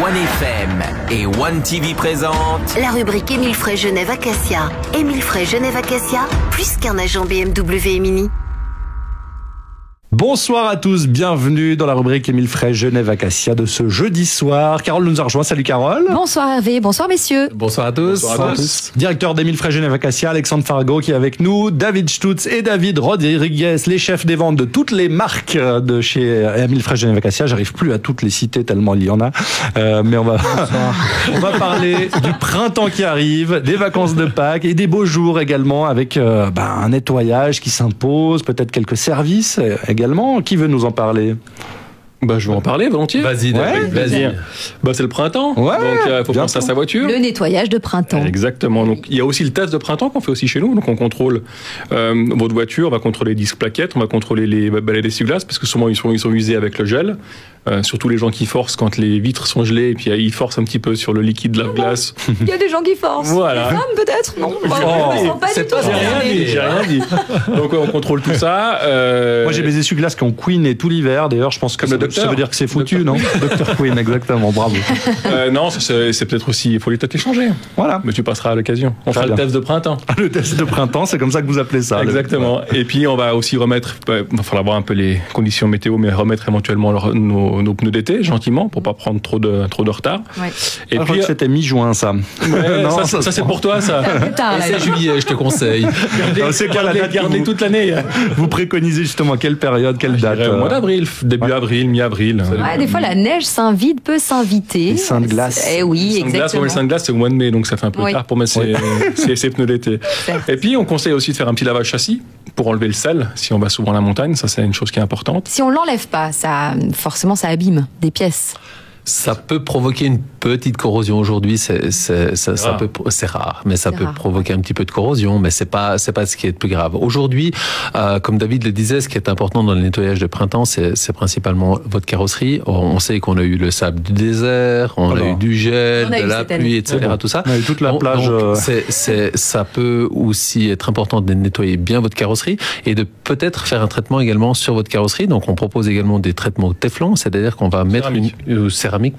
OneFM et One TV présentent la rubrique Émile Frey Genève Acacia. Émile Frey Genève Acacia, plus qu'un agent BMW et Mini. Bonsoir à tous, bienvenue dans la rubrique Émile Frey Genève Acacia de ce jeudi soir. Carole nous a rejoint, salut Carole. Bonsoir Hervé, bonsoir messieurs. Bonsoir à tous. Bonsoir à tous. Directeur d'Émile Frey Genève Acacia, Alexandre Fargo qui est avec nous, David Stutz et David Rodriguez, les chefs des ventes de toutes les marques de chez Émile Frey Genève Acacia. J'arrive plus à toutes les citer tellement il y en a, mais on va parler du printemps qui arrive, des vacances de Pâques et des beaux jours également avec un nettoyage qui s'impose, peut-être quelques services également. Qui veut nous en parler ? Je vais en parler volontiers. Vas-y, David, vas-y. C'est le printemps, ouais, donc il faut penser à sa voiture. Le nettoyage de printemps. Exactement. Donc il y a aussi le test de printemps qu'on fait aussi chez nous. Donc on contrôle votre voiture, on va contrôler les disques plaquettes, on va contrôler les balais d'essuie-glace parce que souvent ils sont usés avec le gel. Surtout les gens qui forcent quand les vitres sont gelées et puis ils forcent un petit peu sur le liquide de la glace. Il y a des gens qui forcent. Voilà. Les femmes peut-être, non. J'ai rien dit. Donc on contrôle tout ça. Moi j'ai mes essuie-glaces qui ont Queen tout l'hiver. D'ailleurs je pense que ça veut dire que c'est foutu, non ? Dr Queen, exactement, bravo. Non, c'est peut-être aussi, il faut les peut-être les changer. Voilà. Mais tu passeras à l'occasion. On fera le test de printemps. Le test de printemps, c'est comme ça que vous appelez ça. Exactement. Et puis on va aussi remettre, il va falloir voir un peu les conditions météo, mais remettre éventuellement nos pneus d'été, gentiment, pour pas prendre trop de retard. Ouais. Et je puis crois que c'était mi-juin, ça. Ouais, non, ça c'est pour toi, ça. Plus tard, là. C'est juillet, je te conseille. Gardez toute l'année. Vous préconisez justement quelle période, quelle date ? Au mois d'avril, début avril, mi-avril. Ouais, des fois la neige peut s'inviter. Les seins de glace. Eh oui, exactement. Les seins de glace, c'est au mois de mai, donc ça fait un peu tard pour mettre ses pneus d'été. Et puis on conseille aussi de faire un petit lavage châssis pour enlever le sel si on va souvent à la montagne. Ça, c'est une chose qui est importante. Si on l'enlève pas, forcément ça abîme des pièces. Ça peut provoquer une petite corrosion aujourd'hui, c'est rare, mais ça peut provoquer un petit peu de corrosion, mais c'est pas ce qui est le plus grave. Aujourd'hui, comme David le disait, ce qui est important dans le nettoyage de printemps, c'est principalement votre carrosserie. On sait qu'on a eu le sable du désert, on a eu du gel, de la pluie, etc. Tout ça. On a eu toute la plage. Donc, ça peut aussi être important de nettoyer bien votre carrosserie et de peut-être faire un traitement également sur votre carrosserie. Donc, on propose également des traitements Teflon, c'est-à-dire qu'on va mettre céramique, et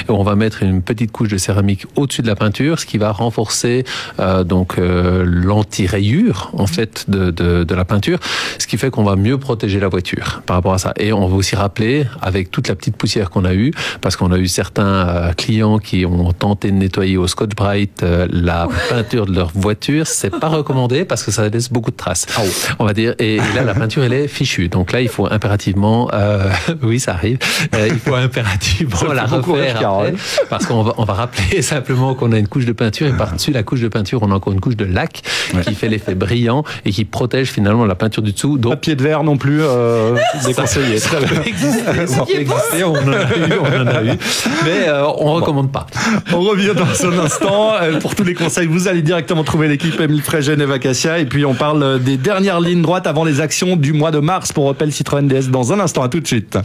on va mettre une petite couche de céramique au-dessus de la peinture, ce qui va renforcer l'anti-rayure en fait de la peinture, ce qui fait qu'on va mieux protéger la voiture par rapport à ça. Et on va aussi rappeler, avec toute la petite poussière qu'on a eue, parce qu'on a eu certains clients qui ont tenté de nettoyer au Scotch-Brite la peinture de leur voiture, c'est pas recommandé parce que ça laisse beaucoup de traces. On va dire, et là la peinture elle est fichue. Donc là il faut impérativement, oui ça arrive, il faut impérativement la refaire après, parce qu'on va rappeler simplement qu'on a une couche de peinture et par-dessus la couche de peinture on a encore une couche de lac qui fait l'effet brillant et qui protège finalement la peinture du dessous. Donc papier de verre non plus déconseillé. Ça peut exister, on en a eu, mais on recommande pas. On revient dans un instant pour tous les conseils. Vous allez directement trouver l'équipe Émile Frey Genève Acacia et puis on parle des dernières lignes droites avant les actions du mois de mars pour Opel Citroën DS dans un instant. À tout de suite.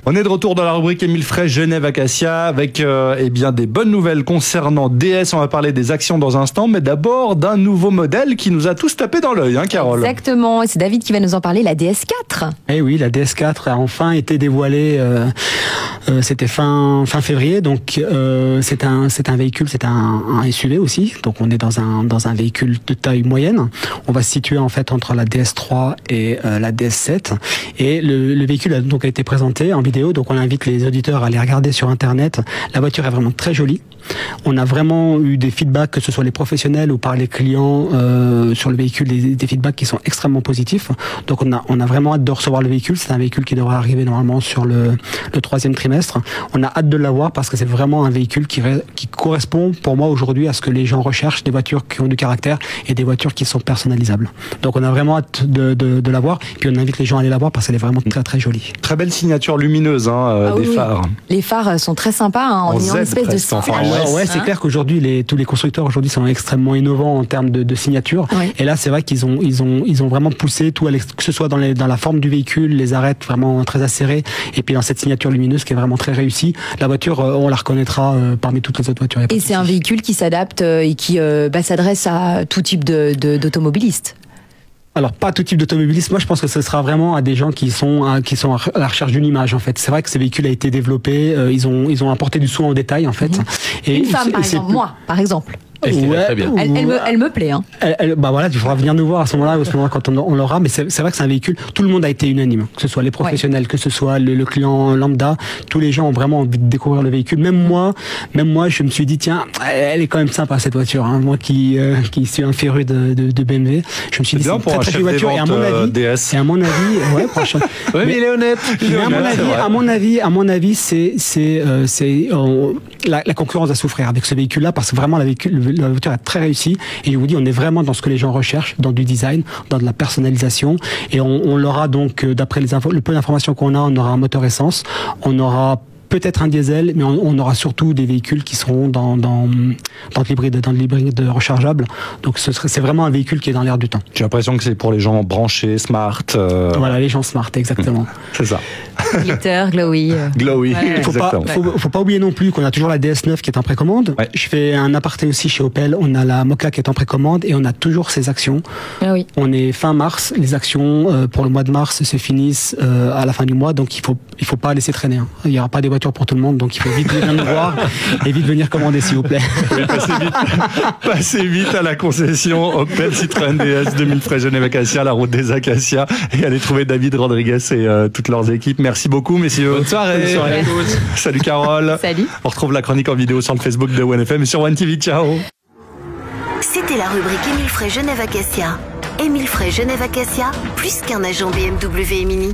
On est de retour dans la rubrique Émile Frey Genève Acacia avec des bonnes nouvelles concernant DS. On va parler des actions dans un instant, mais d'abord d'un nouveau modèle qui nous a tous tapé dans l'œil, Carole. Exactement, et c'est David qui va nous en parler, la DS4. Eh oui, la DS4 a enfin été dévoilée, c'était fin février, donc c'est un véhicule, c'est un SUV aussi, donc on est dans un véhicule de taille moyenne. On va se situer en fait entre la DS3 et la DS7, et le véhicule a donc été présenté en vidéo, donc on invite les auditeurs à aller regarder sur internet. La voiture est vraiment très jolie. On a vraiment eu des feedbacks, que ce soit les professionnels ou par les clients sur le véhicule, des feedbacks qui sont extrêmement positifs. Donc on a vraiment hâte de recevoir le véhicule. C'est un véhicule qui devrait arriver normalement sur le troisième trimestre. On a hâte de l'avoir parce que c'est vraiment un véhicule qui correspond pour moi aujourd'hui à ce que les gens recherchent, des voitures qui ont du caractère et des voitures qui sont personnalisables. Donc on a vraiment hâte de l'avoir. Puis on invite les gens à aller la voir parce qu'elle est vraiment très très jolie. Très belle signature lumineuse des phares. Les phares sont très sympas en ayant une espèce de c'est clair qu'aujourd'hui tous les constructeurs aujourd'hui sont extrêmement innovants en termes de signature. Oui. Et là c'est vrai qu'ils ont vraiment poussé tout, que ce soit dans la forme du véhicule, les arêtes vraiment très acérées, et puis dans cette signature lumineuse qui est vraiment très réussie. La voiture, on la reconnaîtra parmi toutes les autres voitures. Et c'est un véhicule qui s'adapte et qui s'adresse à tout type d'automobilistes. Alors, pas tout type d'automobiliste. Moi, je pense que ce sera vraiment à des gens qui sont à la recherche d'une image, en fait. C'est vrai que ce véhicule a été développé, ils ont apporté du soin au détail, en fait. Et une femme, par exemple, moi, par exemple. Très bien. Elle me plaît, hein. Bah voilà, tu feras venir nous voir à ce moment-là, quand on l'aura. Mais c'est vrai que c'est un véhicule. Tout le monde a été unanime, que ce soit les professionnels, que ce soit le client lambda. Tous les gens ont vraiment envie de découvrir le véhicule. Même moi, je me suis dit tiens, elle est quand même sympa cette voiture. Hein. Moi qui suis un féru de BMW, je me suis dit c'est une très très jolie voiture. Et à mon avis, ouais, franchement. Oui, mais il est honnête. À mon avis, la concurrence à souffrir avec ce véhicule-là, parce que vraiment la voiture est très réussie. Et je vous dis, on est vraiment dans ce que les gens recherchent, dans du design, dans de la personnalisation. Et on l'aura donc, d'après le peu d'informations qu'on a, on aura un moteur essence, on aura peut-être un diesel, mais on aura surtout des véhicules qui seront dans l'hybride rechargeable. Donc c'est vraiment un véhicule qui est dans l'air du temps. J'ai l'impression que c'est pour les gens branchés, smart. Voilà, les gens smart, exactement. C'est ça. Glitter, glowy. Glowy, faut pas oublier non plus qu'on a toujours la DS9 qui est en précommande. Ouais. Je fais un aparté aussi chez Opel. On a la Mokka qui est en précommande et on a toujours ces actions. Ah oui. On est fin mars. Les actions pour le mois de mars se finissent à la fin du mois. Donc il faut pas laisser traîner. Hein. Il y aura pas des voitures pour tout le monde. Donc il faut vite venir nous voir et vite venir commander s'il vous plaît. Oui, passez vite à la concession Opel Citroën DS 2000 frais Genève-Acacia, la route des Acacias, et allez trouver David Rodriguez et toute leurs équipes. Merci beaucoup, messieurs. Bonne soirée. Bonne soirée à tous. Salut Carole. Salut. On retrouve la chronique en vidéo sur le Facebook de OneFM et sur OneTV. Ciao. C'était la rubrique Émile Frey Genève-Acacia. Émile Frey Genève-Acacia, plus qu'un agent BMW et Mini.